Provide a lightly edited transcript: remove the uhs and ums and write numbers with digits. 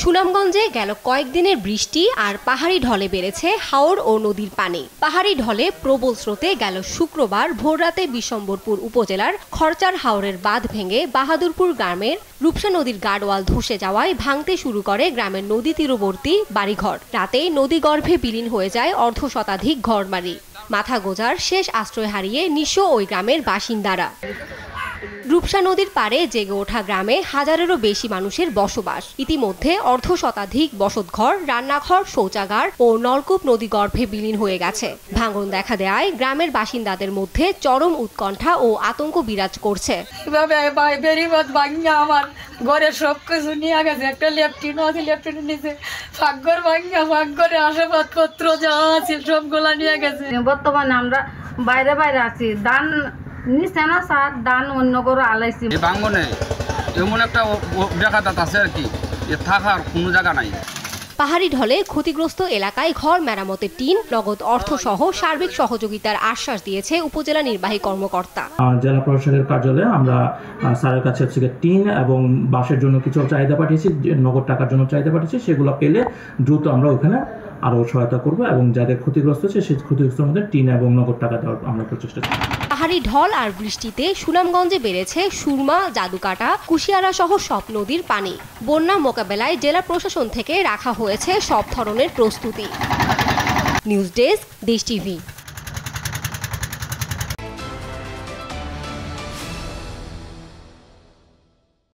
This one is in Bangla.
সুনামগঞ্জে গেল কয়েকদিনের বৃষ্টি আর পাহাড়ি ঢলে বেড়েছে হাওর ও নদীর পানি। পাহাড়ি ঢলে প্রবল স্রোতে গেল শুক্রবার ভোররাতে বিশম্বরপুর উপজেলার খরচার হাওরের বাঁধ ভেঙে বাহাদুরপুর গ্রামের রূপসা নদীর গার্ডওয়াল ধসে যাওয়ায় ভাঙতে শুরু করে গ্রামের নদী তীরবর্তী বাড়িঘর। রাতেই নদীগর্ভে বিলীন হয়ে যায় অর্ধশতাধিক ঘরবাড়ি। মাথা গোজার শেষ আশ্রয় হারিয়ে নিঃস্ব ওই গ্রামের বাসিন্দারা। রূপসা নদীর পাড়ে জেগে ওঠা গ্রামে হাজারেরও বেশি মানুষের বসবাস। ইতিমধ্যে অর্ধশতাধিক বসতঘর, রান্নাঘর, শৌচাগার ও নলকূপ নদীগর্ভে বিলীন হয়ে গেছে। ভাঙন দেখা দেয় গ্রামের বাসিন্দাদের মধ্যে চরম উৎকণ্ঠা ও আতঙ্ক বিরাজ করছে। আমার ঘরের সবকিছু নিয়ে গেছে, একটা ল্যাপটিনের নিচে ফাঁকঘর ভাঙিয়া ফাঁকঘরে আসবাবপত্র যা আছে সবগুলা নিয়ে গেছে। বর্তমানে আমরা বাইরে আছি, ধান নিচে না স্যার, ধান অন্য করে আলাইছি। ভাঙনে এমন একটা দেখা আছে আর কি, থাকার কোনো জায়গা নাই। পাহাড়ি ঢলে ক্ষতিগ্রস্ত এলাকায় ঘর মেরামতের টিন, নগদ অর্থসহ সার্বিক সহযোগিতার আশ্বাস দিয়েছে উপজেলা নির্বাহী কর্মকর্তা। জেলা প্রশাসনের কার্যালয়ে আমরা স্যারের কাছে টিন এবং বাঁশের জন্য কিছু চাহিদা পাঠিয়েছি, নগদ টাকার জন্য চাহিদা পাঠিয়েছি। সেগুলো পেলে দ্রুত আমরা ওখানে আরও সহায়তা করব এবং যাদের ক্ষতিগ্রস্ত হচ্ছে সেই ক্ষতিগ্রস্তের মধ্যে টিন এবং নগদ টাকা দেওয়ার আমরা প্রচেষ্টা করব। পাহাড়ি ঢল আর বৃষ্টিতে সুনামগঞ্জে বেড়েছে সুরমা, জাদুকাটা, কুশিয়ারা সহ সব নদীর পানি। বন্যা মোকাবেলায় জেলা প্রশাসন থেকে রাখা হয়েছে সব ধরনের প্রস্তুতি। নিউজ ডেস্ক, দেশ টিভি।